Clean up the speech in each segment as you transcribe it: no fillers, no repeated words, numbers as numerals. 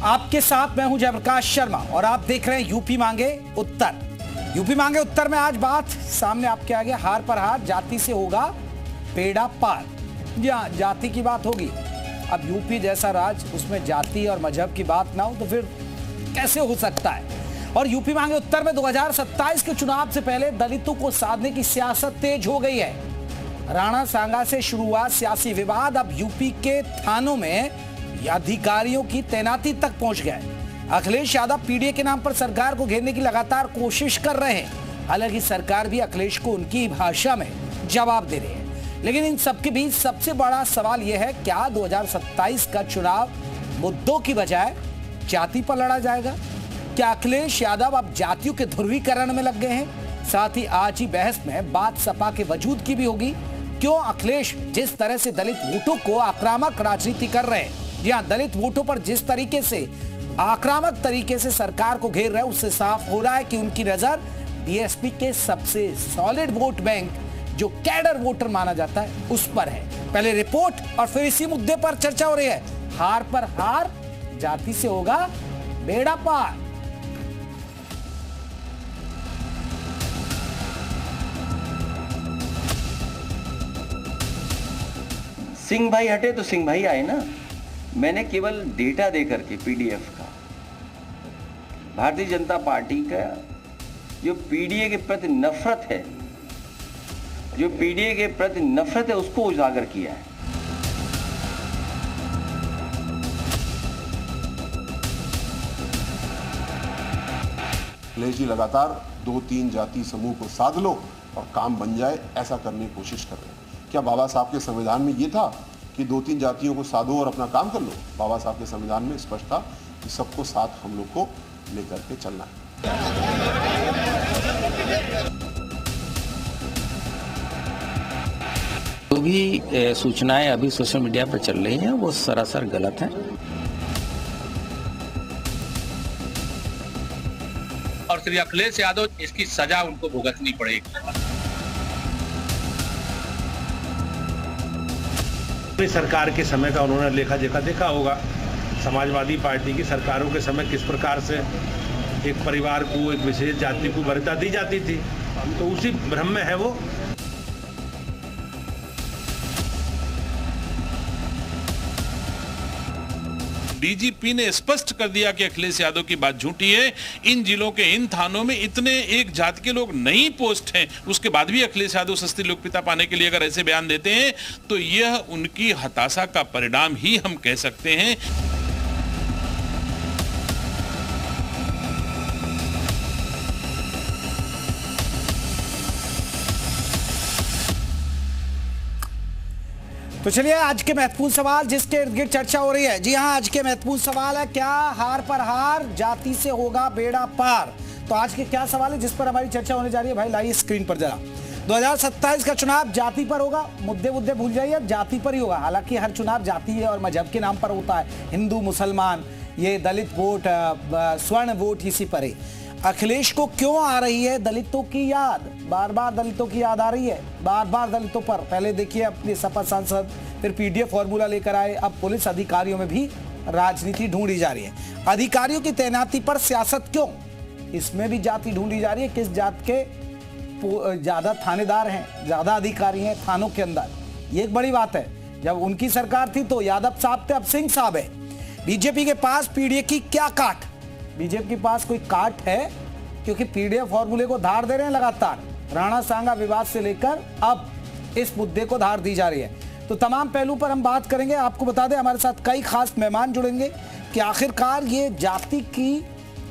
आपके साथ मैं हूं जयप्रकाश शर्मा और आप देख रहे हैं यूपी मांगे उत्तर। यूपी मांगे उत्तर में आज बात सामने आपके आगे, हार पर हार, जाति से होगा बेड़ा पार। जी हाँ, जाति की बात होगी। अब यूपी जैसा राज्य, उसमें जाति और मजहब की बात ना हो तो फिर कैसे हो सकता है। और यूपी मांगे उत्तर में 2027 के चुनाव से पहले दलितों को साधने की सियासत तेज हो गई है। राणा सांगा से शुरू हुआ सियासी विवाद अब यूपी के थानों में अधिकारियों की तैनाती तक पहुंच गया है। अखिलेश यादव पीडीए के नाम पर सरकार को घेरने की लगातार कोशिश कर रहे हैं। हालांकि सरकार भी अखिलेश को उनकी भाषा में जवाब दे रही है। लेकिन इन सबके बीच सबसे बड़ा सवाल यह है, क्या 2027 का चुनाव मुद्दों की बजाय जाति पर लड़ा जाएगा? क्या अखिलेश यादव अब जातियों के ध्रुवीकरण में लग गए हैं? साथ ही आज ही बहस में बात सपा के वजूद की भी होगी। क्यों अखिलेश जिस तरह से दलित वोटों को आक्रामक राजनीति कर रहे हैं, जी हाँ, दलित वोटों पर जिस तरीके से आक्रामक तरीके से सरकार को घेर रहे हैं, उससे साफ हो रहा है कि उनकी नजर बीएसपी के सबसे सॉलिड वोट बैंक, जो कैडर वोटर माना जाता है, उस पर है। पहले रिपोर्ट और फिर इसी मुद्दे पर चर्चा हो रही है। हार पर हार, जाति से होगा बेड़ा पार। सिंह भाई हटे तो सिंह भाई आए ना। मैंने केवल डेटा दे करके पीडीएफ का, भारतीय जनता पार्टी का जो पीडीए के प्रति नफरत है, उसको उजागर किया है। अखिलेश जी लगातार 2-3 जाति समूह को साध लो और काम बन जाए, ऐसा करने की कोशिश कर रहे हैं। क्या बाबा साहब के संविधान में ये था कि 2-3 जातियों को साधो और अपना काम कर लो? बाबा साहब के संविधान में स्पष्ट था कि सबको साथ हम लोग को लेकर के चलना है। जो भी सूचनाएं अभी सोशल मीडिया पर चल रही हैं वो सरासर गलत हैं। और श्री अखिलेश यादव, इसकी सजा उनको भुगतनी पड़ेगी। सरकार के समय का उन्होंने लेखा जोखा देखा होगा। समाजवादी पार्टी की सरकारों के समय किस प्रकार से एक परिवार को, एक विशेष जाति को वरीयता दी जाती थी, तो उसी भ्रम में है वो। डीजीपी ने स्पष्ट कर दिया कि अखिलेश यादव की बात झूठी है। इन जिलों के इन थानों में इतने एक जाति के लोग नहीं पोस्ट हैं, उसके बाद भी अखिलेश यादव सस्ती लोकप्रियता पाने के लिए अगर ऐसे बयान देते हैं तो यह उनकी हताशा का परिणाम ही हम कह सकते हैं। तो चलिए आज के महत्वपूर्ण सवाल जिसके इर्द गिर्द चर्चा हो रही है। जी हाँ, आज के महत्वपूर्ण सवाल है, क्या हार पर हार, जाति से होगा बेड़ा पार? तो आज के क्या सवाल है जिस पर हमारी चर्चा होने जा रही है? भाई लाइए स्क्रीन पर जरा। 2027 का चुनाव जाति पर होगा। मुद्दे भूल जाइए, अब जाति पर ही होगा। हालांकि हर चुनाव जाति और मजहब के नाम पर होता है, हिंदू मुसलमान, ये दलित वोट, स्वर्ण वोट, इसी पर ही। अखिलेश को क्यों आ रही है दलितों की याद? बार बार दलितों की याद आ रही है, बार बार दलितों पर। पहले देखिए अपने सपा सांसद, फिर पीडीएफ फॉर्मूला लेकर आए, अब पुलिस अधिकारियों में भी राजनीति ढूंढी जा रही है। अधिकारियों की तैनाती पर सियासत क्यों? इसमें भी जाति ढूंढी जा रही है। किस जात के ज्यादा थानेदार हैं, ज्यादा अधिकारी हैं थानों के अंदर, ये एक बड़ी बात है। जब उनकी सरकार थी तो यादव साहब थे, अब सिंह साहब है। बीजेपी के पास पीडीए की क्या काट? बीजेपी के पास कोई काट है? क्योंकि पीडीएफ फॉर्मूले को धार दे रहे हैं लगातार। राणा सांगा विवाद से लेकर अब इस मुद्दे को धार दी जा रही है। तो तमाम पहलू पर हम बात करेंगे। आपको बता दें हमारे साथ कई खास मेहमान जुड़ेंगे कि आखिरकार ये जाति की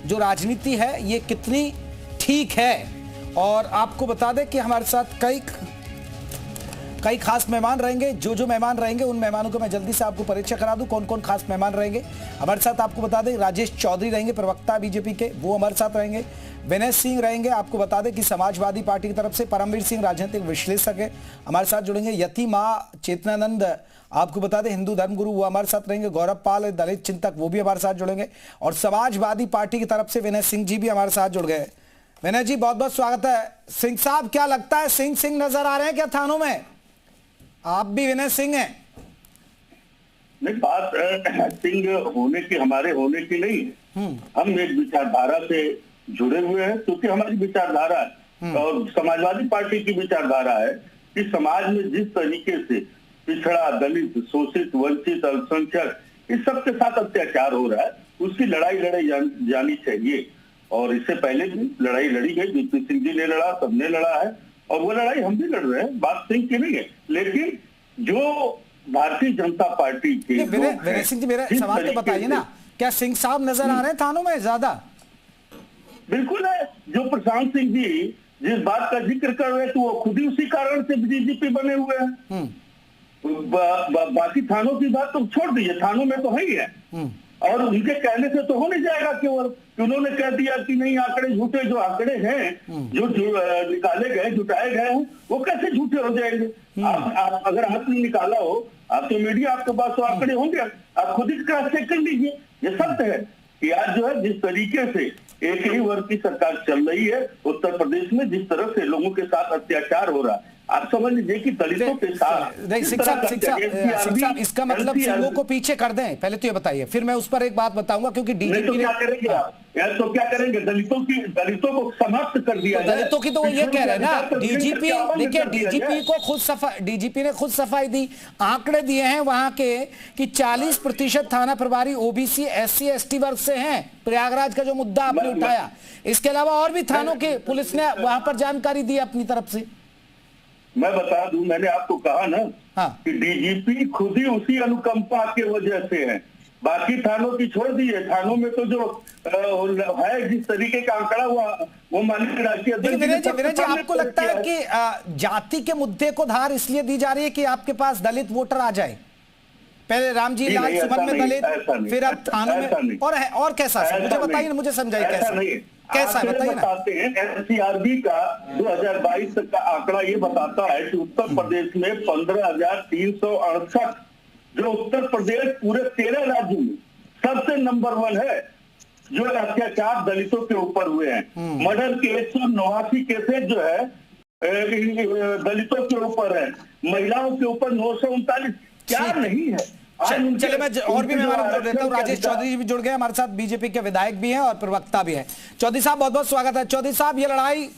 जो राजनीति है ये कितनी ठीक है। और आपको बता दें कि हमारे साथ कई खास मेहमान रहेंगे। जो मेहमान रहेंगे उन मेहमानों को मैं जल्दी से आपको परिचय करा दूं, कौन कौन खास मेहमान रहेंगे हमारे साथ। आपको बता दें राजेश चौधरी रहेंगे, प्रवक्ता बीजेपी के, वो हमारे साथ रहेंगे। विनय सिंह रहेंगे, आपको बता दें कि समाजवादी पार्टी की तरफ से। परमवीर सिंह राजनीतिक विश्लेषक है, हमारे साथ जुड़ेंगे। यति माँ चेतनानंद, आपको बता दें हिंदू धर्मगुरु, वो हमारे साथ रहेंगे। गौरव पाल दलित चिंतक, वो भी हमारे साथ जुड़ेंगे। और समाजवादी पार्टी की तरफ से विनय सिंह जी भी हमारे साथ जुड़ गए। विनय जी बहुत बहुत स्वागत है। सिंह साहब क्या लगता है, सिंह नजर आ रहे हैं क्या थानों में? आप भी विनय सिंह हैं? नहीं, बात सिंह होने की, हमारे होने की नहीं है। हम एक विचारधारा से जुड़े हुए हैं, क्योंकि हमारी विचारधारा और समाजवादी पार्टी की विचारधारा है कि समाज में जिस तरीके से पिछड़ा, दलित, शोषित, वंचित, अल्पसंख्यक इस सब के साथ अत्याचार हो रहा है, उसकी लड़ाई लड़ाई जानी चाहिए। और इससे पहले भी लड़ाई लड़ी गई, वीपी सिंह जी ने लड़ा, सबने लड़ा है, और वो लड़ाई हम भी लड़ रहे हैं, बात सिंह की नहीं है। लेकिन जो भारतीय जनता पार्टी के विनय सिंह जी, मेरा सवाल तो बताइए ना, क्या सिंह साहब नजर आ रहे हैं थानों में ज्यादा? बिल्कुल है। जो प्रशांत सिंह जी जिस बात का जिक्र कर रहे थे, वो खुद ही उसी कारण से डीजीपी बने हुए हैं। बाकी थानों की बात तो छोड़ दीजिए, थानों में तो है ही है, और उनके कहने से तो हो नहीं जाएगा केवल कि उन्होंने कह दिया कि नहीं आंकड़े झूठे। जो आंकड़े हैं जो निकाले गए, जुटाए गए हैं, वो कैसे झूठे हो जाएंगे? आप अगर आपने निकाला हो, आप तो मीडिया, आपके पास तो आंकड़े होंगे, आप खुद ही क्रॉस चेक कर लीजिए। ये सत्य है कि आज जो है जिस तरीके से एक ही वर्ग की सरकार चल रही है उत्तर प्रदेश में, जिस तरह से लोगों के साथ अत्याचार हो रहा है, आप समझ लीजिए कि दलितों के साथ। नहीं सिंह साहब, इसका मतलब सिंहों को पीछे कर दें, पहले तो ये बताइए, फिर मैं उस पर एक बात बताऊंगा, क्योंकि डीजीपी तो क्या करेंगे आप? यार तो क्या करेंगे? दलितों को समाप्त कर दिया जाए। दलितों की तो वो ये कह रहे हैं ना, डीजीपी देखिए, डीजीपी ने खुद सफाई दी, आंकड़े दिए हैं वहां के कि 40% थाना प्रभारी ओबीसी, SC ST वर्ग से हैं। प्रयागराज का जो मुद्दा आपने उठाया, इसके अलावा और भी थानों के पुलिस ने वहां पर जानकारी दी अपनी तरफ से। मैं बता दूं, मैंने आपको कहा ना कि डीजीपी खुद ही उसी अनुकंपा के वजह से है। बाकी थानों की छोड़ दीजिए, थानों में तो जो है जिस तरीके का आंकड़ा वो माननीय राष्ट्रीय अध्यक्ष। विनय जी, आपको लगता है कि जाति के मुद्दे को धार इसलिए दी जा रही है कि आपके पास दलित वोटर आ जाए? पहले रामजी लाल सुमन में दलित, फिर अब थानों में, और कैसा? मुझे बताइए ना, मुझे समझाइए कैसा है, बताइए ना। बताते हैं NCRB का 2022 तक का आंकड़ा ये बताता है कि उत्तर प्रदेश में 15,368, जो उत्तर प्रदेश पूरे 13 राज्यों में सबसे नंबर 1 है जो अत्याचार दलितों के ऊपर हुए हैं। मर्डर के 189 केसेज जो है दलितों के ऊपर है, महिलाओं के ऊपर 939। क्या नहीं है? चलिए, मैं और भी मेहमान जोड़ देता हूँ। राजेश चौधरी जी भी जुड़ गए हमारे साथ, बीजेपी के विधायक भी हैं और प्रवक्ता भी हैं। चौधरी साहब, बहुत बहुत स्वागत है। चौधरी साहब, ये लड़ाई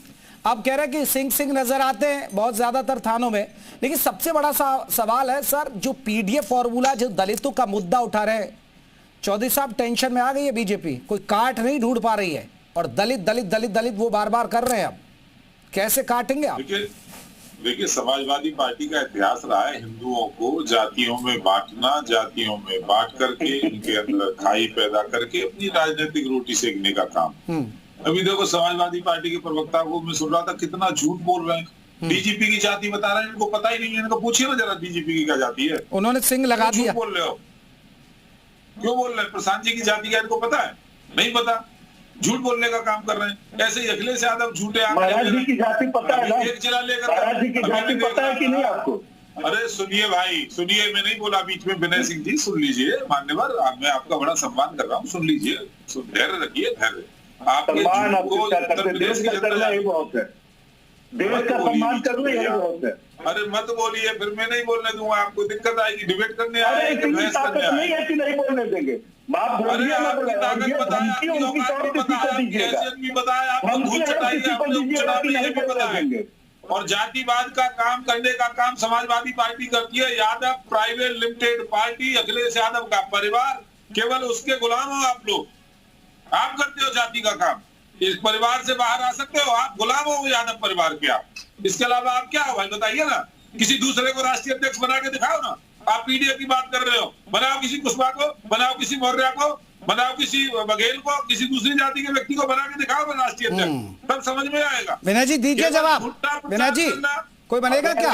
आप कह रहे हैं कि सिंह नजर आते हैं बहुत ज्यादातर थानों में, लेकिन सबसे बड़ा सवाल है सर, जो पीडीएफ फॉर्मूला, जो दलितों का मुद्दा उठा रहे हैं, चौधरी साहब टेंशन में आ गई है बीजेपी, कोई काट नहीं ढूंढ पा रही है, और दलित दलित दलित दलित वो बार बार कर रहे हैं। अब कैसे काटेंगे आप? देखिए, समाजवादी पार्टी का इतिहास रहा है हिंदुओं को जातियों में बांटना, जातियों में बांट करके इनके अंदर खाई पैदा करके अपनी राजनीतिक रोटी सेकने का काम। अभी देखो, समाजवादी पार्टी के प्रवक्ता को मैं सुन रहा था, कितना झूठ बोल रहे हैं। डीजीपी की जाति बता रहे हैं, इनको पता ही नहीं है। इनको पूछिए ना जरा, डीजीपी की क्या जाति है? उन्होंने सिंह लगा दिया। बोल रहे हो, क्यों बोल रहे हैं? प्रशांत जी की जाति क्या इनको पता है? नहीं पता, झूठ बोलने का काम कर रहे हैं। ऐसे ही अखिलेश यादव झूठे महाराज जी की जाति पता है ना? एक जिला लेकर महाराज जी की जाति पता है कि नहीं आपको? अरे सुनिए भाई, सुनिए, मैं नहीं बोला बीच में। विनय सिंह जी सुन लीजिए, मान्यवर, मैं आपका बड़ा सम्मान कर रहा हूँ, सुन लीजिए, धैर्य रखिए, धैर्य। सम्मान आपको देश का करना ही बहुत है, देश का सम्मान करना ही बहुत है। अरे मत बोलिए, फिर मैं नहीं बोलने दूंगा, आपको दिक्कत आएगी। डिबेट करने आए, ताकत नहीं है कि नहीं बोलने देंगे। और जातिवाद का काम करने का काम समाजवादी पार्टी करती है। Yadav private limited party, Akhilesh Yadav का परिवार, केवल उसके गुलाम हो आप लोग। आप करते हो जाति का काम, इस परिवार से बाहर आ सकते हो, आप गुलाम हो यादव परिवार के। आप इसके अलावा आप क्या हो भाई, बताइए ना। किसी दूसरे को राष्ट्रीय अध्यक्ष बना के दिखाओ ना। आप पीडीएफ की बात कर रहे हो, बनाओ किसी कुशवाहा को, बनाओ किसी मौर्य को, बनाओ किसी बघेल को, किसी दूसरी जाति के व्यक्ति को बना के दिखाओ राष्ट्रीय अध्यक्ष, तब समझ में आएगा। विनय जी दीजिए जवाब। विनय जी, कोई बनेगा क्या?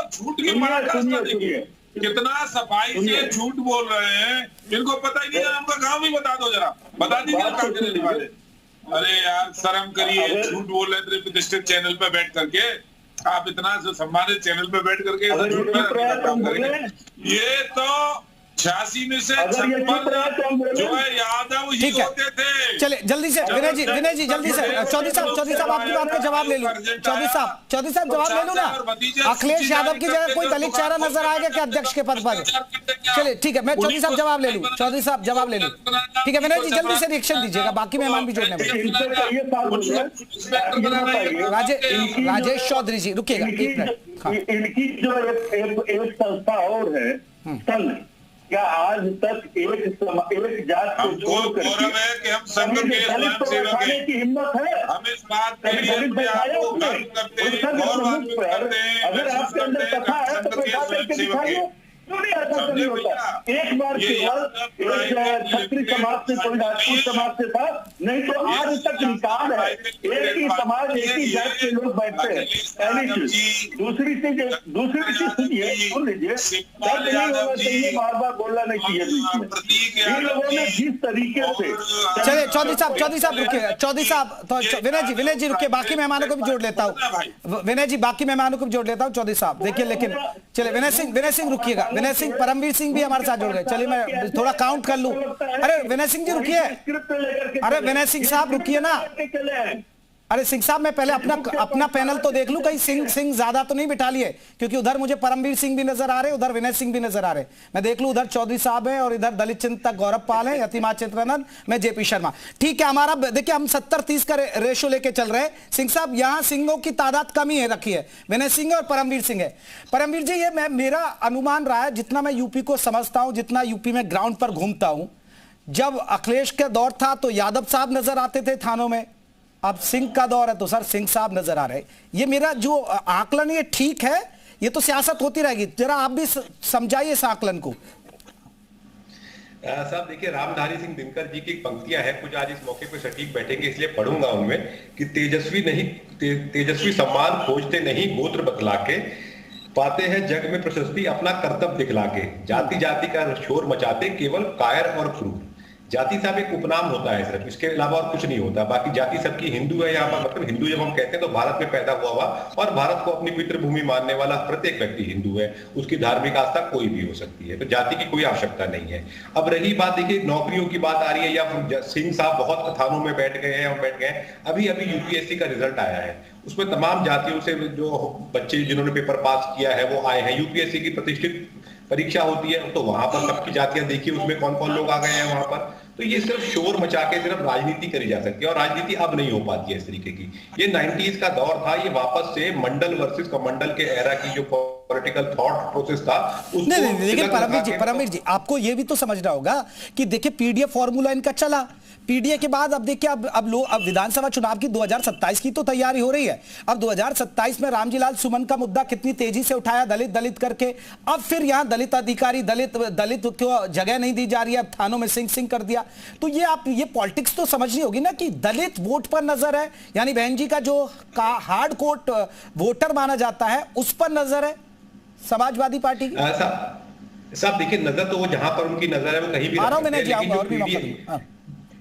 झूठ की पराकाष्ठा देखिए, कितना सफाई से झूठ बोल रहे हैं। इनको पता ही नहीं है, उनका गाँव भी बता दो जरा, बता दीजिए वाले। अरे यार शर्म करिए, झूठ बोल रहे थे प्रतिष्ठित चैनल पे बैठ करके। आप इतना सम्मानित चैनल पे बैठ करके काम करेंगे। ये तो 86 में से अगर ये चुप रहा तो हम बोले। जो है यादव ही ठीक है। होते थे। चले जल्दी से विनय जी जल्दी से चौधरी साहब आपकी बात का जवाब ले लूं। चौधरी साहब जवाब ले लूं ना। अखिलेश यादव की जगह कोई दलित चेहरा नजर आएगा क्या अध्यक्ष के पद पर? चलिए ठीक है, मैं चौधरी साहब जवाब ले लूं। चौधरी साहब जवाब ले लूं। ठीक है विनय जी जल्दी से रिएक्शन दीजिएगा, बाकी मेहमान भी जोड़ने वाले। राजेश चौधरी जी रुकिएगा एक मिनट। इनकी जो एक संस्था और है संघ, क्या आज तक एक जात को जोड़ करके हम संघ के स्वयंसेवक हैं। की हिम्मत है? हम इस बात के लिए आपको गर्व करते हैं। अगर आपके अंदर कथा है तो कोई बात करके दिखाइए। क्यों नहीं ऐसा नहीं होता? एक बार केवल छत्री समाज से कोई राजपूत समाज से था, नहीं तो आज तक रिकॉर्ड है एक ही समाज एक ही जात के लोग बैठते हैं। पहली चीज। दूसरी चीज सुनिए, सुन लीजिए, दर्द नहीं होना चाहिए, बार बार बोलना नहीं चाहिए बीच में। इन लोगों ने जिस तरीके से चलिए चौधरी साहब रुकिए। चौधरी साहब तो विनय जी रुकिए, बाकी मेहमानों को भी जोड़ लेता हूँ। विनय जी बाकी मेहमानों को भी जोड़ लेता हूँ। चौधरी साहब देखिए, लेकिन चलिए विनय सिंह रुकिएगा। विनय सिंह, परमवीर सिंह भी हमारे साथ जुड़ गए। चलिए मैं थोड़ा काउंट कर लूं। अरे विनय सिंह जी रुकिए। अरे विनय सिंह साहब रुकिए ना। अरे सिंह साहब मैं पहले अपना पैनल तो देख लूं, कहीं सिंह ज्यादा तो नहीं बिठा लिए, क्योंकि उधर मुझे परमवीर सिंह भी नजर आ रहे, उधर विनय सिंह भी नजर आ रहे। मैं देख लूं, उधर चौधरी साहब है और इधर दलित चिंतक गौरव पाल है, यतिमा चित्रानंद, मैं जेपी शर्मा। ठीक है, हमारा देखिए हम 70-30 का रेशो लेके चल रहे हैं। सिंह साहब यहाँ सिंहों की तादाद कम ही है रखी है, विनय सिंह और परमवीर सिंह है। परमवीर जी ये मेरा अनुमान रहा है, जितना मैं यूपी को समझता हूं, जितना यूपी में ग्राउंड पर घूमता हूं, जब अखिलेश का दौर था तो यादव साहब नजर आते थे थानों में, अब सिंह का दौर है तो सर सिंह साहब नजर आ रहे। ये मेरा जो आकलन ये ठीक है? ये तो सियासत होती रहेगी, जरा आप भी समझाइए इस आकलन को। साहब देखिए, रामधारी सिंह दिनकर जी की पंक्तियां हैं, कुछ आज इस मौके पे सटीक बैठेंगे इसलिए पढ़ूंगा उनमें कि तेजस्वी सम्मान खोजते नहीं गोत्र बतला के, पाते हैं जग में प्रशस्ति अपना कर्तव्य दिखला के, जाति जाति का शोर मचाते केवल कायर और क्रूर। जाति साहब एक उपनाम होता है सिर्फ, इसके अलावा और कुछ नहीं होता। बाकी जाति सबकी हिंदू है यहाँ पर, मतलब हिंदू जब हम कहते हैं तो भारत में पैदा हुआ और भारत को अपनी पितृभूमि मानने वाला प्रत्येक व्यक्ति हिंदू है, उसकी धार्मिक आस्था कोई भी हो सकती है, तो जाति की कोई आवश्यकता नहीं है। अब रही बात, देखिए नौकरियों की बात आ रही है, या सिंह साहब बहुत थानों में बैठ गए हैं और बैठ गए हैं। अभी यूपीएससी का रिजल्ट आया है, उसमें तमाम जातियों से जो बच्चे जिन्होंने पेपर पास किया है वो आए हैं। यूपीएससी की प्रतिष्ठित परीक्षा होती है, तो वहां पर सबकी जातियां देखिए, उसमें कौन कौन लोग आ गए हैं वहां पर। तो ये सिर्फ शोर मचा के सिर्फ राजनीति करी जा सकती है, और राजनीति अब नहीं हो पाती है इस तरीके की। ये 90s का दौर था, ये वापस से मंडल वर्सेस कमंडल के एरा की जो पॉलिटिकल थॉट प्रोसेस था उसको। नहीं, लेकिन परमवीर जी आपको ये भी तो समझना होगा कि देखिए पीडीएफ फॉर्मूला इनका चला, पीडीए के बाद अब देखिए अब विधानसभा चुनाव की 2027 की तो तैयारी हो रही है। अब 2027 में रामजी लाल सुमन का मुद्दा कितनी तेजी से उठाया दलित करके, अब फिर यहाँ दलित अधिकारी दलित को जगह नहीं दी जा रही है, अब थानों में सिंह कर दिया। तो ये पॉलिटिक्स तो समझनी होगी ना कि दलित वोट पर नजर है, यानी बहन जी का जो हार्ड कोर वोटर माना जाता है उस पर नजर है समाजवादी पार्टी की। साहब देखिए, नजर तो वो जहां पर उनकी नजर है वो कहीं भी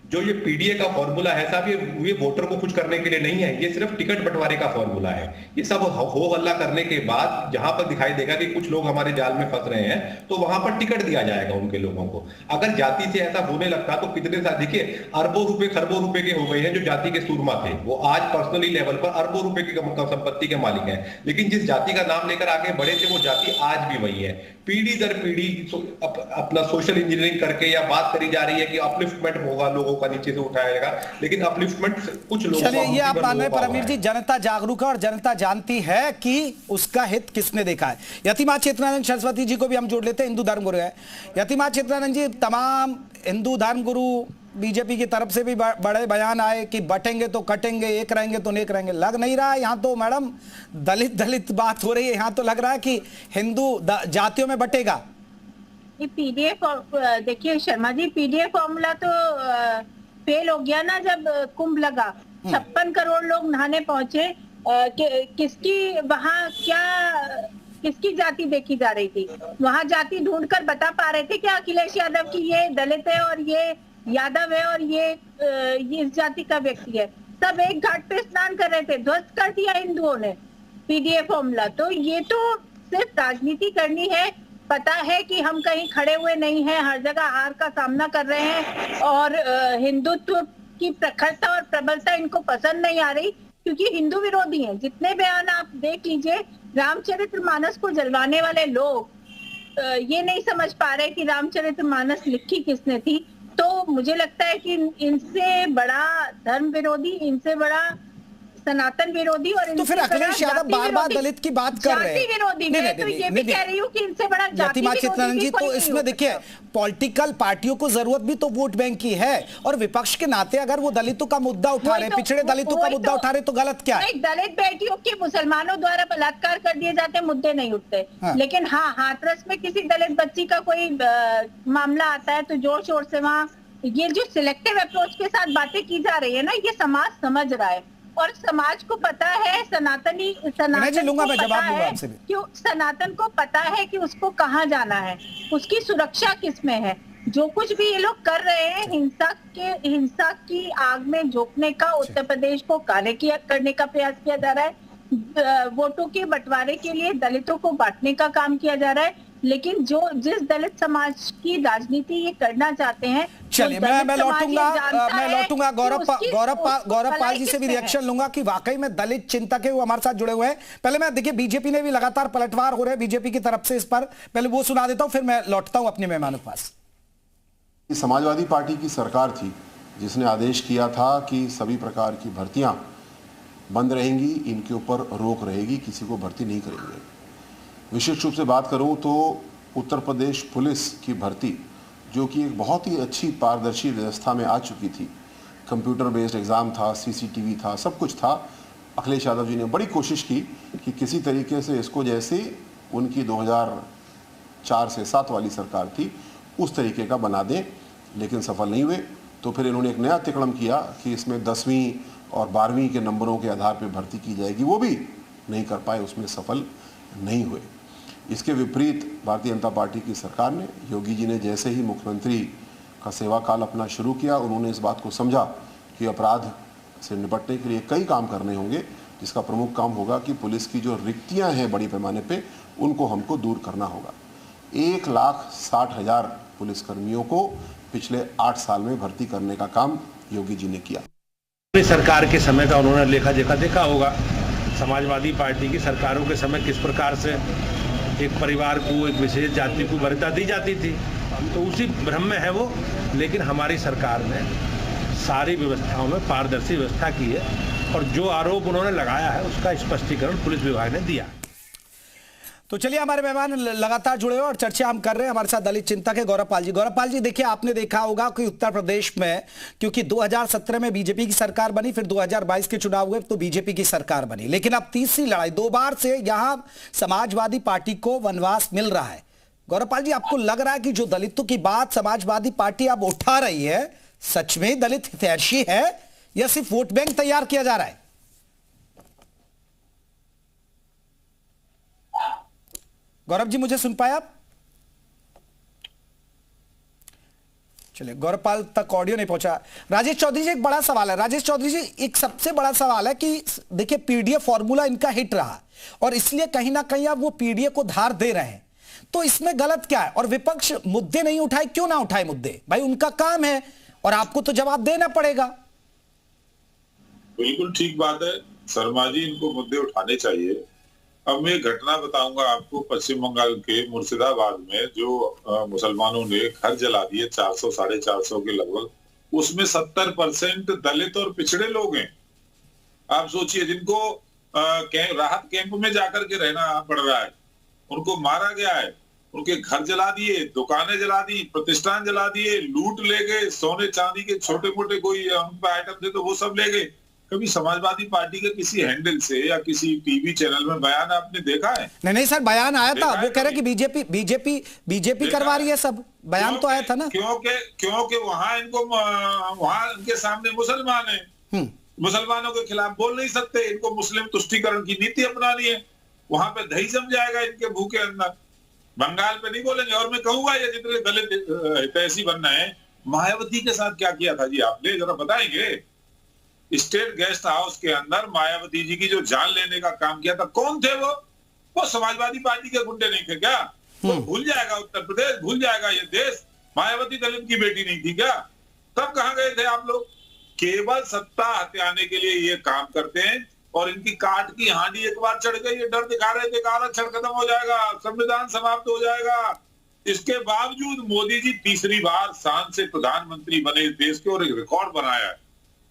जो ये पीडीए का फॉर्मूला है साहब, ये वोटर को खुश करने के लिए नहीं है, ये सिर्फ टिकट बंटवारे का फॉर्मूला है। ये सब हो हल्ला करने के बाद जहां पर दिखाई देगा कि कुछ लोग हमारे जाल में फंस रहे हैं, तो वहां पर टिकट दिया जाएगा उनके लोगों को। अगर जाति से ऐसा होने लगता तो कितने साथ देखिए अरबों रुपए खरबों रुपए के हो गए हैं जो जाति के सूरमा थे, वो आज पर्सनली लेवल पर अरबों रुपए की संपत्ति के मालिक हैं। लेकिन जिस जाति का नाम लेकर आगे बढ़े थे वो जाति आज भी वही है। पीढ़ी दर पीढ़ी अपना सोशल इंजीनियरिंग करके या बात करी जा रही है कि अपलिफ्टमेंट होगा, लोगों का नीचे से उठाया जाएगा, लेकिन अपलिफ्टमेंट कुछ लोगों चलिए ये आप मान रहे हैं परमवीर जी, जनता जागरूक है और जनता जानती है कि उसका हित किसने देखा है। यतिमा चित्रानंद सरस्वती जी को भी हम जोड़ लेते हैं, हिंदू धर्मगुरु है। यतिमा चित्रानंद जी, तमाम हिंदू धर्मगुरु बीजेपी की तरफ से भी बड़े बयान आए कि बटेंगे तो कटेंगे, एक रहेंगे तो नेक रहेंगे। लग नहीं रहा है यहाँ तो मैडम दलित बात हो रही है, यहाँ तो लग रहा है कि हिंदू जातियों में बटेगा। पीडीएफ देखिए शर्मा जी, पीडीएफ फॉर्मूला तो फेल हो गया ना जब कुंभ लगा, 56 करोड़ लोग नहाने पहुंचे, किसकी वहाँ क्या किसकी जाति देखी जा रही थी? वहाँ जाति ढूंढकर बता पा रहे थे क्या अखिलेश यादव की ये दलित है और ये यादव है और ये इस जाति का व्यक्ति है? सब एक घाट पे स्नान कर रहे थे, ध्वस्त कर दिया हिंदुओं ने पीडीएफ फॉर्मूला। तो ये तो सिर्फ राजनीति करनी है, पता है कि हम कहीं खड़े हुए नहीं हैं, हर जगह हार का सामना कर रहे हैं और हिंदुत्व की प्रखरता और प्रबलता इनको पसंद नहीं आ रही, क्योंकि हिंदू विरोधी हैं। जितने बयान आप देख लीजिए, रामचरितमानस को जलवाने वाले लोग ये नहीं समझ पा रहे कि रामचरितमानस लिखी किसने थी। तो मुझे लगता है कि इनसे बड़ा धर्म विरोधी, इनसे बड़ा सनातन विरोधी और तो फिर अखिलेश यादव बार बार दलित की बात कर रहे हैं। जाति विरोधी, मैं तो ये भी कह रही हूँ कि इनसे बड़ा जाति चित्तरंजन जी, तो इसमें देखिए पॉलिटिकल पार्टियों को जरूरत भी तो वोट बैंक की है, और विपक्ष के नाते अगर वो दलितों का मुद्दा उठा रहे, पिछड़े दलितों का मुद्दा उठा रहे, तो गलत क्या है? दलित बेटियों के मुसलमानों द्वारा बलात्कार कर दिए जाते मुद्दे नहीं उठते, लेकिन हाँ, हाथरस में किसी दलित बच्ची का कोई मामला आता है तो जोर शोर से वहाँ ये जो सिलेक्टिव अप्रोच के साथ बातें की जा रही है ना, ये समाज समझ रहा है और समाज को पता है, सनातन को पता है कि उसको कहाँ जाना है, उसकी सुरक्षा किसमें है। जो कुछ भी ये लोग कर रहे हैं, हिंसा की आग में झोंकने का, उत्तर प्रदेश को करने का प्रयास किया जा रहा है, वोटों के बंटवारे के लिए दलितों को बांटने का काम किया जा रहा है। लेकिन जिस दलित समाज की राजनीति ये करना चाहते हैं, चलिए मैं लौटूंगा गौरव पाल जी से भी रिएक्शन लूंगा कि वाकई में दलित चिंतक है, वो हमारे साथ जुड़े हुए हैं। पहले मैं देखिए बीजेपी ने भी लगातार पलटवार हो रहे हैं बीजेपी की तरफ से, इस पर पहले वो सुना देता हूं, फिर मैं लौटता हूं अपने मेहमानों के पास। समाजवादी पार्टी की सरकार थी जिसने आदेश किया था कि सभी प्रकार की भर्तियां बंद रहेंगी, इनके ऊपर रोक रहेगी, किसी को भर्ती नहीं करेंगे। विशेष रूप से बात करूं तो उत्तर प्रदेश पुलिस की भर्ती, जो कि एक बहुत ही अच्छी पारदर्शी व्यवस्था में आ चुकी थी, कंप्यूटर बेस्ड एग्ज़ाम था, सीसीटीवी था, सब कुछ था। अखिलेश यादव जी ने बड़ी कोशिश की कि किसी तरीके से इसको, जैसे उनकी 2004 से 7 वाली सरकार थी, उस तरीके का बना दें, लेकिन सफल नहीं हुए। तो फिर इन्होंने एक नया तिकड़म किया कि इसमें 10वीं और 12वीं के नंबरों के आधार पर भर्ती की जाएगी, वो भी नहीं कर पाए, उसमें सफल नहीं हुए। इसके विपरीत भारतीय जनता पार्टी की सरकार ने, योगी जी ने जैसे ही मुख्यमंत्री का सेवा काल अपना शुरू किया, उन्होंने इस बात को समझा कि अपराध से निपटने के लिए कई काम करने होंगे, जिसका प्रमुख काम होगा कि पुलिस की जो रिक्तियां हैं बड़ी पैमाने पे, उनको हमको दूर करना होगा। 1,60,000 पुलिसकर्मियों को पिछले 8 साल में भर्ती करने का काम योगी जी ने किया। सरकार के समय का उन्होंने लेखा जोखा देखा होगा, समाजवादी पार्टी की सरकारों के समय किस प्रकार से एक परिवार को, एक विशेष जाति को वरीयता दी जाती थी, तो उसी भ्रम में है वो। लेकिन हमारी सरकार ने सारी व्यवस्थाओं में पारदर्शी व्यवस्था की है और जो आरोप उन्होंने लगाया है उसका स्पष्टीकरण पुलिस विभाग ने दिया। तो चलिए, हमारे मेहमान लगातार जुड़े हुए और चर्चा हम कर रहे हैं। हमारे साथ दलित चिंतक है गौरव पाल जी। गौरव पाल जी, देखिए आपने देखा होगा कि उत्तर प्रदेश में, क्योंकि 2017 में बीजेपी की सरकार बनी, फिर 2022 के चुनाव हुए तो बीजेपी की सरकार बनी, लेकिन अब तीसरी लड़ाई, 2 बार से यहां समाजवादी पार्टी को वनवास मिल रहा है। गौरव पाल जी, आपको लग रहा है कि जो दलितों की बात समाजवादी पार्टी अब उठा रही है, सच में दलित हितैषी है या सिर्फ वोट बैंक तैयार किया जा रहा है? गौरव जी, मुझे सुन पाए आप? चलिए, गौरवपाल तक ऑडियो नहीं पहुंचा। राजेश चौधरी जी, एक बड़ा सवाल है। राजेश चौधरी जी, एक सबसे बड़ा सवाल है कि देखिए पीडीएफ फॉर्मूला इनका हिट रहा और इसलिए कहीं ना कहीं अब वो पीडीएफ को धार दे रहे हैं, तो इसमें गलत क्या है? और विपक्ष मुद्दे नहीं उठाए, क्यों ना उठाए मुद्दे? भाई उनका काम है और आपको तो जवाब देना पड़ेगा। बिल्कुल ठीक बात है शर्मा जी, इनको मुद्दे उठाने चाहिए। अब मैं घटना बताऊंगा आपको, पश्चिम बंगाल के मुर्शिदाबाद में जो मुसलमानों ने घर जला दिए 400 साढ़े 400 के लगभग, उसमें 70% दलित और पिछड़े लोग हैं। आप सोचिए, जिनको राहत कैंप में जाकर के रहना पड़ रहा है, उनको मारा गया है, उनके घर जला दिए, दुकानें जला दी, प्रतिष्ठान जला दिए, लूट ले गए, सोने चांदी के छोटे मोटे कोई आइटम थे तो वो सब ले गए। कभी समाजवादी पार्टी के किसी हैंडल से या किसी टीवी चैनल में बयान आपने देखा है? नहीं सर, बयान आया था, वो कह रहे कि बीजेपी करवा रही है सब, बयान तो आया था ना। क्योंकि वहां इनके सामने मुसलमान है, मुसलमानों के खिलाफ बोल नहीं सकते, इनको मुस्लिम तुष्टीकरण की नीति अपनानी है, वहां पे दही जम जाएगा इनके मुंह के अंदर। बंगाल पे नहीं बोलेंगे। और मैं कहूंगा ये जितने दलित हितैषी बनना है, मायावती के साथ क्या किया था जी आपने, जरा बताएंगे? स्टेट गेस्ट हाउस के अंदर मायावती जी की जो जान लेने का काम किया था, कौन थे वो समाजवादी पार्टी के गुंडे नहीं थे क्या? वो भूल जाएगा उत्तर प्रदेश, भूल जाएगा ये देश। मायावती दलित की बेटी नहीं थी क्या? तब कहां गए थे आप लोग? केवल सत्ता हथियाने के लिए ये काम करते हैं और इनकी काट की हांडी एक बार चढ़ गई, ये डर दिखा रहे थे कि आरक्षण खत्म हो जाएगा, संविधान समाप्त हो जाएगा। इसके बावजूद मोदी जी तीसरी बार शान से प्रधानमंत्री बने देश के और एक रिकॉर्ड बनाया है।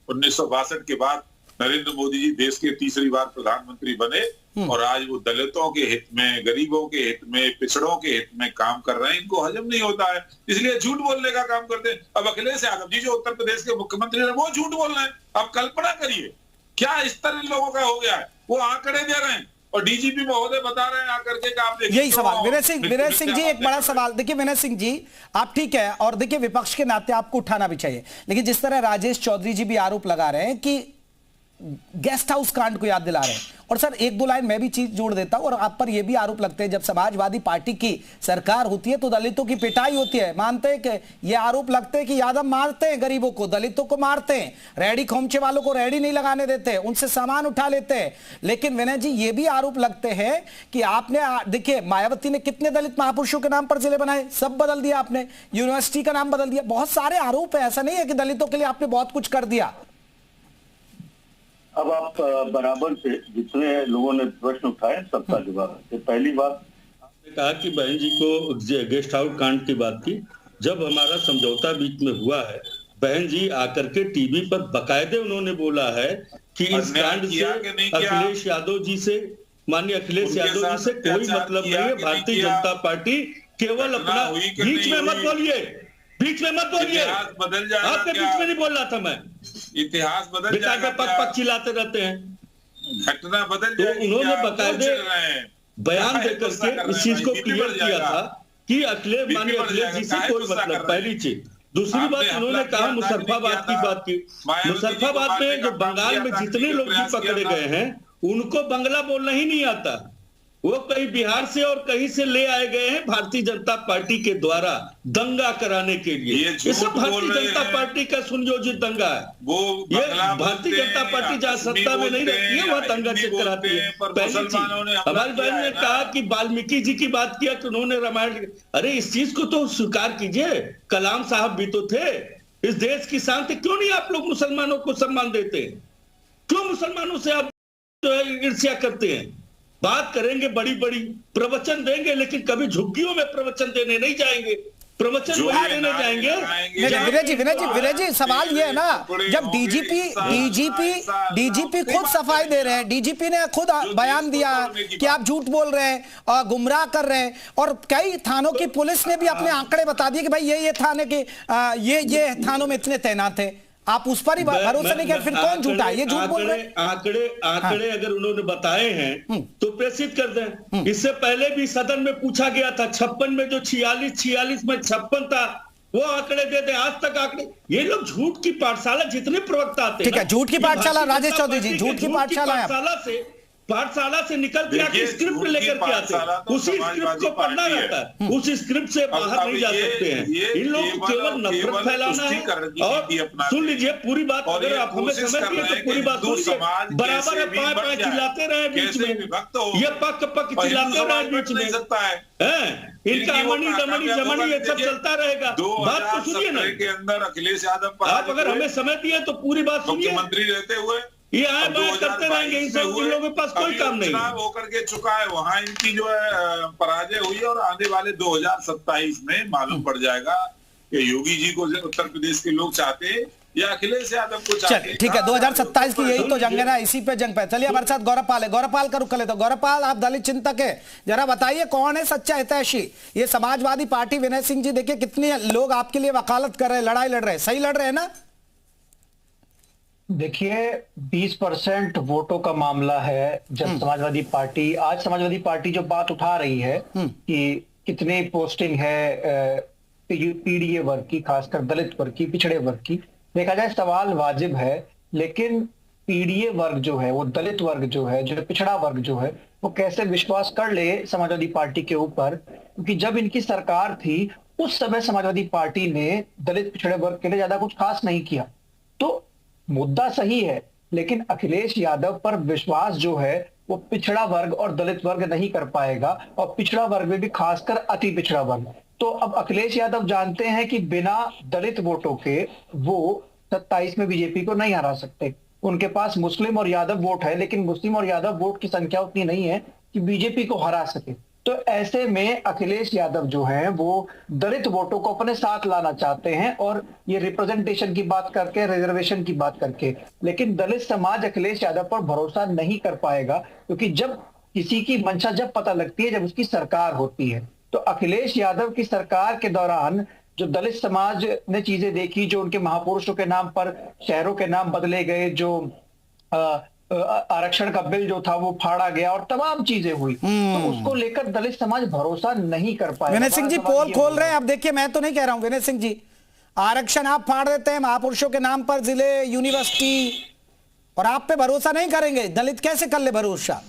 1962 के बाद नरेंद्र मोदी जी देश के तीसरी बार प्रधानमंत्री बने और आज वो दलितों के हित में, गरीबों के हित में, पिछड़ों के हित में काम कर रहे हैं। इनको हजम नहीं होता है, इसलिए झूठ बोलने का काम करते हैं। अब अखिलेश यादव जी जो उत्तर प्रदेश के मुख्यमंत्री हैं वो झूठ बोल रहे हैं। अब कल्पना करिए क्या स्तर इन लोगों का हो गया है। वो आंकड़े दे रहे हैं और डीजीपी महोदय बता रहे हैं आकर के आप देखिए। यही सवाल विनय सिंह जी, एक बड़ा सवाल देखिए विनय सिंह जी, आप ठीक है और देखिए विपक्ष के नाते आपको उठाना भी चाहिए, लेकिन जिस तरह राजेश चौधरी जी भी आरोप लगा रहे हैं कि गेस्ट हाउस कांड को याद दिला रहे हैं, और सर एक दो लाइन मैं भी चीज जोड़ देता हूं, और आप पर यह भी आरोप लगते हैं जब समाजवादी पार्टी की सरकार होती है तो दलितों की पिटाई होती है। मानते हैं कि ये आरोप लगते हैं कि यादव मारते हैं गरीबों को, दलितों को मारते हैं, रेडी खोमचे वालों को रेडी नहीं लगाने देते, उनसे सामान उठा लेते हैं। लेकिन विनय जी ये भी आरोप लगते हैं कि आपने देखिए मायावती ने कितने दलित महापुरुषों के नाम पर जिले बनाए, सब बदल दिया आपने, यूनिवर्सिटी का नाम बदल दिया, बहुत सारे आरोप है। ऐसा नहीं है कि दलितों के लिए आपने बहुत कुछ कर दिया। अब आप बराबर से जितने लोगों ने प्रश्न उठाए सबका जवाब है। पहली बात आपने कहा कि बहन जी को गेस्ट हाउस कांड की बात की, जब हमारा समझौता बीच में हुआ है, बहन जी आकर के टीवी पर बकायदे उन्होंने बोला है कि इस कांड से अखिलेश यादव जी से, माननीय अखिलेश यादव जी से कोई मतलब नहीं है। भारतीय जनता पार्टी केवल अपना, बीच में मत बोलिए, बीच में मत बोलिए, बदल जाएगा। आपके बीच में नहीं बोल रहा था मैं, इतिहास बदल जाएगा। पक चिल्लाते रहते हैं, घटना बदल तो उन्होंने बकायदे बयान देकर के इस चीज को क्लियर किया था कि अखिलेश, माननीय अखिलेश जी से कोई मतलब, पहली चीज। दूसरी बात उन्होंने कहा मुजफ्फराबाद की बात की, मुजफ्फराबाद में जो बंगाल में जितने लोग भी पकड़े गए हैं उनको बंगला बोलना ही नहीं आता, वो कहीं बिहार से और कहीं से ले आए गए हैं भारतीय जनता पार्टी के द्वारा दंगा कराने के लिए। ये सब भारतीय जनता पार्टी का सुनियोजित दंगा है। वो ये भारतीय जनता पार्टी जहां सत्ता में नहीं रहती है वहां दंगा चेक कराती है। पहली चीज, हमारी बहन ने कहा कि वाल्मीकि जी की बात किया कि उन्होंने रामायण, अरे इस चीज को तो स्वीकार कीजिए, कलाम साहब भी तो थे इस देश की शान थे। क्यों नहीं आप लोग मुसलमानों को सम्मान देते हैं? क्यों मुसलमानों से आप जो है ईर्ष्या करते हैं? बात करेंगे, बड़ी बड़ी प्रवचन देंगे, लेकिन कभी झुग्गियों में प्रवचन देने नहीं जाएंगे, प्रवचन वही देने जाएंगे। विनय जी सवाल ये है ना, जब डीजीपी खुद सफाई दे रहे हैं, डीजीपी ने खुद बयान दिया कि आप झूठ बोल रहे हैं और गुमराह कर रहे हैं, और कई थानों की पुलिस ने भी अपने आंकड़े बता दिए कि भाई ये थाने के ये थानों में इतने तैनात थे, आप उस पर ही भरोसा नहीं कर, फिर कौन झूठा है? ये झूठ बोल रहे हैं। आंकड़े अगर उन्होंने बताए हैं तो प्रेषित कर दें। इससे पहले भी सदन में पूछा गया था, 56 में जो 46 में 56 था, वो आंकड़े दे दें। आज तक आंकड़े, ये लोग झूठ की पाठशाला, जितने प्रवक्ता आते हैं, ठीक है, झूठ की पाठशाला, राजेश चौधरी जी, झूठ की पाठशाला से निकल के आके स्क्रिप्ट लेकर के आते हैं, उसी स्क्रिप्ट को पढ़ना रहता है, उस स्क्रिप्ट से बाहर नहीं जा सकते हैं। इन लोगों को केवल नफरत फैलाना है। और सुन लीजिए पूरी बात, अगर आप हमें समझिए तो पूरी बात सुनिए। बराबर है, पाए चिल्लाते रहे बीच में, ये पक चिल्लाते रहे बीच में, इनका अमनी जमनी ये सब चलता रहेगा। बात तो सुनिए ना, के अंदर अखिलेश यादव आप अगर हमें समय दिए तो पूरी बात सुनिए। मुख्यमंत्री रहते हुए ये बात करते रहेंगे, इन सब लोगों के पास कोई काम नहीं है। होकर के चुका है, वहां इनकी जो है पराजय हुई है, और आने वाले 2027 में मालूम पड़ जाएगा कि योगी जी को उत्तर प्रदेश के लोग चाहते हैं या अखिलेश यादव को चाहते हैं। ठीक है, 2027 की यही तो जंग है ना, इसी पे जंग पे। चलिए हमारे साथ गौरवपाल है, गौरवपाल का रुख कर लेते। गौरवपाल, आप दलित चिंतक है, जरा बताइए कौन है सच्चा हितैषी? ये समाजवादी पार्टी, विनय सिंह जी देखिए कितने लोग आपके लिए वकालत कर रहे हैं, लड़ाई लड़ रहे हैं, सही लड़ रहे हैं ना? देखिए 20% वोटों का मामला है। जब समाजवादी पार्टी जो बात उठा रही है कि कितनी पोस्टिंग है पीडीए वर्ग की, खासकर दलित वर्ग की, पिछड़े वर्ग की, देखा जाए सवाल वाजिब है, लेकिन पीडीए वर्ग जो है, वो दलित वर्ग जो है, जो पिछड़ा वर्ग जो है, वो कैसे विश्वास कर ले समाजवादी पार्टी के ऊपर? क्योंकि जब इनकी सरकार थी उस समय समाजवादी पार्टी ने दलित पिछड़े वर्ग के लिए ज्यादा कुछ खास नहीं किया। तो मुद्दा सही है, लेकिन अखिलेश यादव पर विश्वास जो है वो पिछड़ा वर्ग और दलित वर्ग नहीं कर पाएगा, और पिछड़ा वर्ग में भी खासकर अति पिछड़ा वर्ग। तो अब अखिलेश यादव जानते हैं कि बिना दलित वोटों के वो 27 में बीजेपी को नहीं हरा सकते। उनके पास मुस्लिम और यादव वोट है, लेकिन मुस्लिम और यादव वोट की संख्या उतनी नहीं है कि बीजेपी को हरा सके। तो ऐसे में अखिलेश यादव जो हैं वो दलित वोटों को अपने साथ लाना चाहते हैं, और ये रिप्रेजेंटेशन की बात करके, रिजर्वेशन की बात करके। लेकिन दलित समाज अखिलेश यादव पर भरोसा नहीं कर पाएगा, क्योंकि जब किसी की मंशा जब पता लगती है जब उसकी सरकार होती है। तो अखिलेश यादव की सरकार के दौरान जो दलित समाज ने चीजें देखी, जो उनके महापुरुषों के नाम पर शहरों के नाम बदले गए, जो आरक्षण का बिल जो था वो फाड़ा गया, और तमाम चीजें हुई, तो उसको लेकर दलित समाज भरोसा नहीं कर पाया। विनय सिंह जी पोल खोल रहे हैं। अब देखिए, मैं तो नहीं कह रहा हूं विनय सिंह जी, आरक्षण आप फाड़ देते हैं महापुरुषों के नाम पर, जिले, यूनिवर्सिटी, और आप पे भरोसा नहीं करेंगे, दलित कैसे कर ले भरोसा?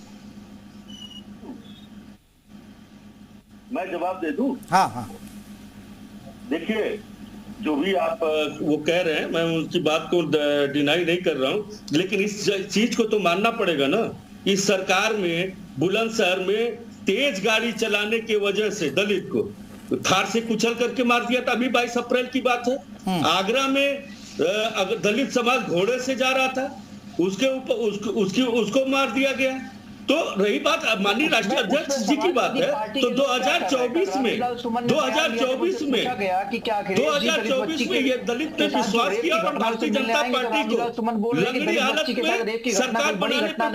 मैं जवाब दे दूं? हाँ हाँ, देखिए, जो भी आप वो कह रहे हैं, मैं उनकी बात को डिनाई नहीं कर रहा हूं, लेकिन इस चीज को तो मानना पड़ेगा ना। इस सरकार में बुलंदशहर में तेज गाड़ी चलाने की वजह से दलित को थार से कुचल करके मार दिया था। अभी 22 अप्रैल की बात है। आगरा में दलित समाज घोड़े से जा रहा था, उसके ऊपर उसको मार दिया गया। तो रही बात माननीय राष्ट्रीय अध्यक्ष जी की बात है, तो 2024 में ये दलित ने विश्वास किया और भारतीय जनता पार्टी को लंगड़ी हालत में सरकार बनाने पर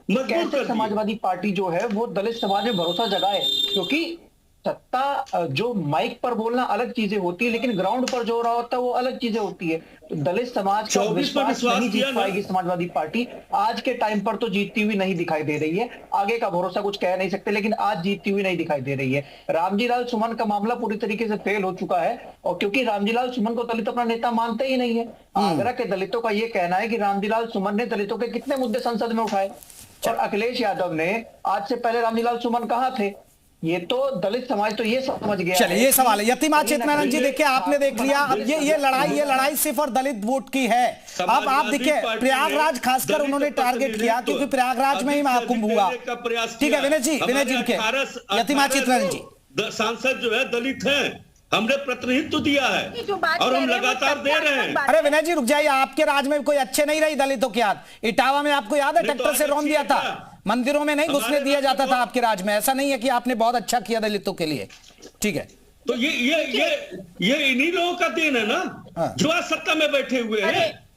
मजबूर कर दिया। समाजवादी पार्टी जो है वो दलित समाज में भरोसा जगाए, क्योंकि सत्ता जो माइक पर बोलना अलग चीजें होती है, लेकिन ग्राउंड पर जो हो रहा होता है वो अलग चीजें होती है। तो दलित समाज का विश्वास नहीं जीत पाएगी समाजवादी पार्टी। आज के टाइम पर तो जीतती हुई नहीं दिखाई दे रही है, आगे का भरोसा कुछ कह नहीं सकते, लेकिन आज जीतती हुई नहीं दिखाई दे रही है। रामजी लाल सुमन का मामला पूरी तरीके से फेल हो चुका है, और क्योंकि रामजी लाल सुमन को दलित अपना नेता मानते ही नहीं है। आगरा के दलितों का ये कहना है कि रामजी लाल सुमन ने दलितों के कितने मुद्दे संसद में उठाए, और अखिलेश यादव ने आज से पहले रामजी लाल सुमन कहाँ थे। ये तो दलित समाज तो ये समझ गया। चलिए, ये सवाल है यतिमा चेतनानंद जी, देखिए आपने देख लिया। अब ये लड़ाई सिर्फ और दलित वोट की है। अब आप देखिए प्रयागराज खासकर उन्होंने टारगेट किया, क्योंकि प्रयागराज में ही महाकुंभ हुआ। ठीक है विनय जी रुके, यतिमा चेतनानंद जी, सांसद जो है दलित हैं, हमने प्रतिनिधित्व दिया है और हम लगातार दे रहे हैं। अरे विनय जी रुक जाइए, आपके राज में कोई अच्छे नहीं रही दलितों के हाथ। इटावा में आपको याद है ट्रैक्टर से रौंद दिया था, मंदिरों में नहीं घुसने दिया जाता था आपके राज में। ऐसा नहीं है कि आपने बहुत अच्छा किया दलितों के लिए। ठीक है, तो ये इन्हीं लोगों का देन है ना, जो आज सत्ता में बैठे हुए हैं,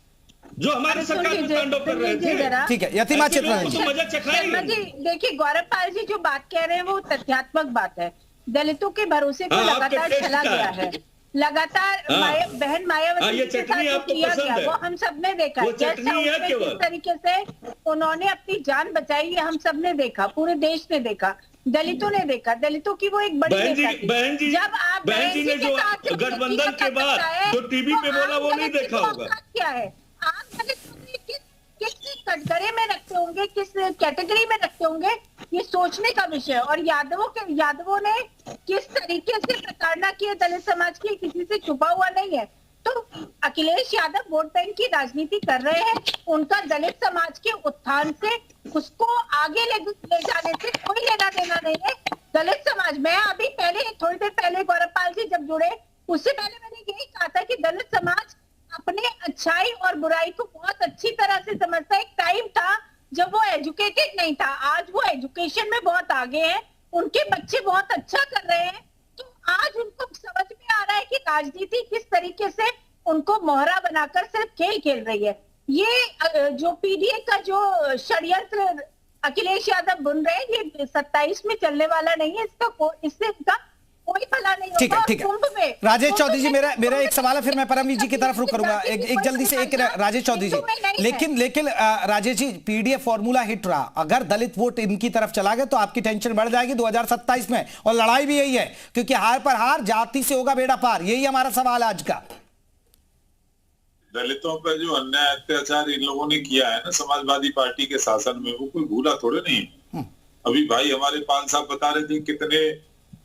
जो हमारे सरकार में तांडव कर रहे थे। ठीक है, यतिमा चेतनानंद जी, देखिए गौरव पाल जी जो बात कह रहे हैं वो तथ्यात्मक बात है। दलितों के भरोसे पे लगातार चला गया है, लगातार बहन मायावती के साथ जो किया गया वो हम सबने देखा। किस तरीके से उन्होंने अपनी जान बचाई है हम सबने देखा, पूरे देश ने देखा, दलितों ने देखा। दलितों की वो एक बड़ी बहन जी ने जो गठबंधन के बाद जो टीवी पे बोला वो नहीं देखा होगा। क्या है, आप दलितों को किस कटघरे में रखते होंगे, किस कैटेगरी में रखते होंगे, ये सोचने का विषय। और यादवों ने किस तरीके से प्रताड़ना की है दलित समाज की, किसी से छुपा हुआ नहीं है। तो अखिलेश यादव वोट बैंक की राजनीति कर रहे हैं, उनका दलित समाज के उत्थान से, उसको आगे ले जाने से कोई लेना देना नहीं है। दलित समाज, मैं अभी थोड़ी देर पहले गौरव पाल जी जब जुड़े उससे पहले मैंने यही कहा था कि दलित समाज अपने अच्छाई और बुराई को बहुत अच्छी तरह से समझता है। एक टाइम था जब वो एजुकेटेड नहीं था, आज वो एजुकेशन में बहुत आगे हैं, उनके बच्चे बहुत अच्छा कर रहे हैं। तो आज उनको समझ में आ रहा है कि राजनीति किस तरीके से उनको मोहरा बनाकर सिर्फ खेल खेल रही है। ये जो पीडीए का जो षड्यंत्र अखिलेश यादव बुन रहे हैं, ये 27 में चलने वाला नहीं है, इससे इसका कोई भला नहीं होगा। ठीक है राजेश चौधरी जी, मेरा एक सवाल है, फिर मैं परमवीर जी की तरफ रुक करूंगा। एक जल्दी से एक राजेश चौधरी जी, लेकिन Rajesh ji, PDF formula hit रहा, अगर दलित वोट इनकी तरफ चला गया तो आपकी टेंशन बढ़ जाएगी 2027 में। और लड़ाई भी यही है, क्योंकि हार पर हार, जाति से होगा बेड़ा पार। यही हमारा सवाल आज का। दलितों पर जो अन्याय अत्याचार इन लोगों ने किया है ना समाजवादी पार्टी के शासन में, वो कोई भूला थोड़े नहीं। अभी भाई हमारे पाल साहब बता रहे थे कितने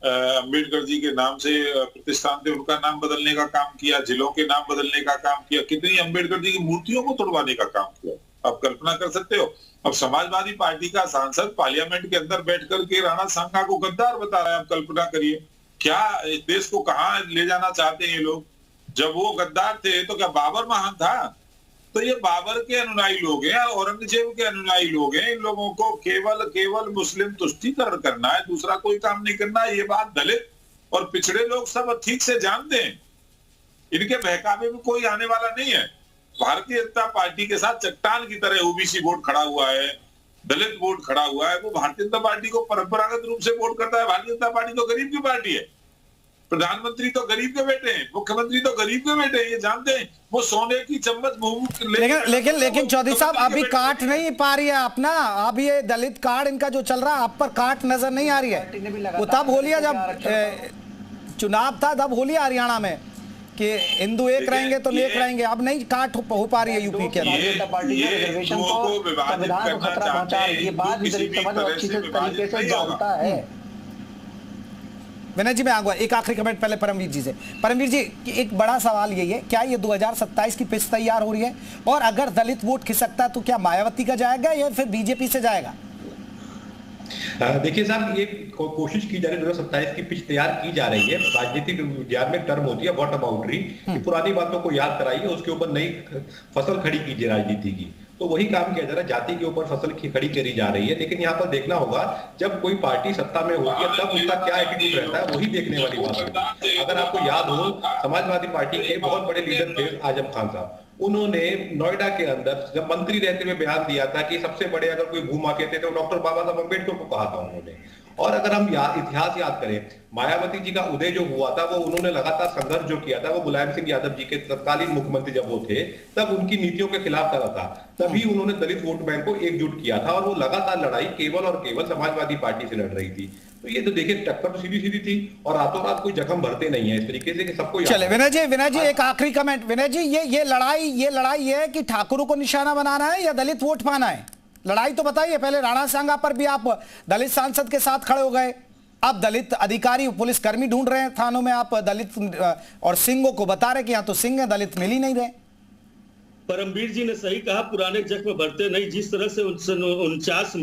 अम्बेडकर जी के नाम से प्रतिष्ठान थे, उनका नाम बदलने का काम किया, जिलों के नाम बदलने का काम किया, कितनी अम्बेडकर जी की मूर्तियों को तोड़वाने का काम किया। आप कल्पना कर सकते हो? अब समाजवादी पार्टी का सांसद पार्लियामेंट के अंदर बैठ करके राणा सांगा को गद्दार बता रहा है। आप कल्पना करिए, क्या इस देश को कहां ले जाना चाहते हैं ये लोग? जब वो गद्दार थे तो क्या बाबर महान था? तो ये बाबर के अनुयायी लोग हैं, औरंगजेब के अनुयायी लोग हैं। इन लोगों को केवल मुस्लिम तुष्टीकरण करना है, दूसरा कोई काम नहीं करना है। ये बात दलित और पिछड़े लोग सब ठीक से जानते हैं। इनके बहकावे में कोई आने वाला नहीं है। भारतीय जनता पार्टी के साथ चट्टान की तरह ओबीसी वोट खड़ा हुआ है, दलित वोट खड़ा हुआ है। वो भारतीय जनता पार्टी को परंपरागत रूप से वोट करता है। भारतीय जनता पार्टी तो गरीब की पार्टी है। प्रधानमंत्री तो गरीब के बेटे हैं, मुख्यमंत्री तो गरीब के बेटे हैं, ये जानते हैं। वो सोने की चम्मच लेकिन चौधरी साहब अभी काट नहीं पा रही है अपना। अब ये दलित कार्ड इनका जो चल रहा है, आप पर काट नजर नहीं आ रही है। वो तब होलिया जब चुनाव था, तब होलिया हरियाणा में कि हिंदू एक रहेंगे तो नेक रहेंगे। अब नहीं काट हो पा रही है यूपी के अंदर। पार्टी रिजर्वेशन को संविधान को खतरा पहुंचा रही है। ये बात भी दलित समाज अच्छी तरीके से जानता है। विनय जी मैं आऊंगा, एक आखिरी कमेंट पहले परमवीर जी से। परमवीर जी, एक बड़ा सवाल यही है, क्या ये 2027 की पिच तैयार हो रही है? और अगर दलित वोट खिसकता है तो क्या मायावती का जाएगा या फिर बीजेपी से जाएगा? देखिए साहब, ये कोशिश की जा रही है, 2027 की पिच तैयार की जा रही है। राजनीतिक विज्ञान में टर्म होती है व्हाट बाउंड्री, कि पुरानी बातों को याद कराइए, उसके ऊपर नई फसल खड़ी कीजिए राजनीति की। तो वही काम किया जा रहा है, जाति के ऊपर फसल खड़ी करी जा रही है। लेकिन यहाँ पर देखना होगा, जब कोई पार्टी सत्ता में होती है तब उसका क्या एटीट्यूड रहता है, वही देखने वाली बात है। अगर आपको याद हो, समाजवादी पार्टी के बहुत बड़े लीडर थे आजम खान साहब, उन्होंने नोएडा के अंदर जब मंत्री रहते हुए बयान दिया था कि सबसे बड़े अगर कोई भूमाफिया थे तो डॉक्टर बाबा साहब अम्बेडकर को कहा था उन्होंने। और अगर हम इतिहास याद करें, मायावती जी का उदय जो हुआ था, वो उन्होंने लगातार संघर्ष जो किया था, वो मुलायम सिंह यादव जी के तत्कालीन मुख्यमंत्री जब वो थे, तब उनकी नीतियों के खिलाफ करा था। तभी उन्होंने दलित वोट बैंक को एकजुट किया था, और वो लगातार लड़ाई केवल और केवल समाजवादी पार्टी से लड़ रही थी। तो ये तो देखिए, टक्कर तो सीधी सीधी थी, और रातों रात कोई जख्म भरते नहीं है इस तरीके से कि सबको। चले विनय जी एक आखिरी कमेंट। विनय जी, ये लड़ाई है कि ठाकुरों को निशाना बनाना है या दलित वोट पाना है? लड़ाई तो बताइए। पहले राणा सांगा पर भी आप दलित सांसद के साथ खड़े हो गए, अब दलित अधिकारी पुलिस कर्मी ढूंढ रहे हैं थानों में, आप दलित और सिंहों को बता रहे कि यहाँ तो सिंह है, दलित मिल ही नहीं रहे। परमवीर जी ने सही कहा, पुराने जख्म भरते नहीं। जिस तरह से 1949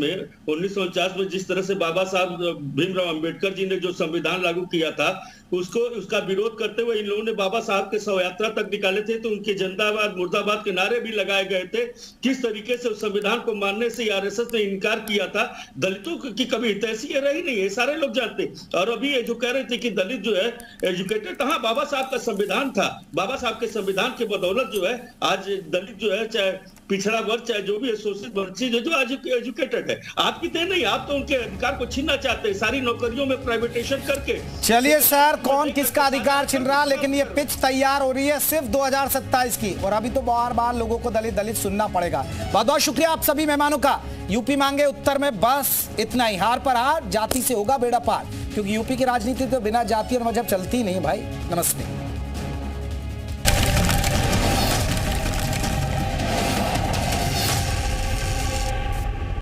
में जिस तरह से बाबा साहब भीमराव अंबेडकर जी ने जो संविधान लागू किया था, उसका विरोध करते हुए इन लोगों ने बाबा साहब के शव यात्रा तक निकाले थे, तो उनके जिंदाबाद मुर्दाबाद के नारे भी लगाए गए थे। किस तरीके से उस संविधान को मानने से आरएसएस ने इनकार किया था। दलितों की कभी तहसील रही नहीं है, सारे लोग जानते। और अभी ये जो कह रहे थे कि दलित जो है एजुकेटेड, कहाँ? बाबा साहब का संविधान था, बाबा साहब के संविधान के बदौलत जो है आज दलित जो है, चाहे पिछड़ा वर्ग, चाहे जो भी शोषित वर्ग जो आज एजुकेटेड है। आपकी तय नहीं, आप तो उनके अधिकार को छीनना चाहते हैं, सारी नौकरियों में प्राइवेटाइजेशन करके। चलिए सर, कौन किसका अधिकार छीन रहा, लेकिन ये पिच तैयार हो रही है सिर्फ 2027 की, और अभी तो बार लोगों को दलित सुनना पड़ेगा। बहुत बहुत शुक्रिया आप सभी मेहमानों का। यूपी मांगे उत्तर में बस इतना ही। हार पर हार, जाति से होगा बेड़ा पार, क्योंकि यूपी की राजनीति तो बिना जाति और मजहब चलती नहीं भाई। नमस्ते।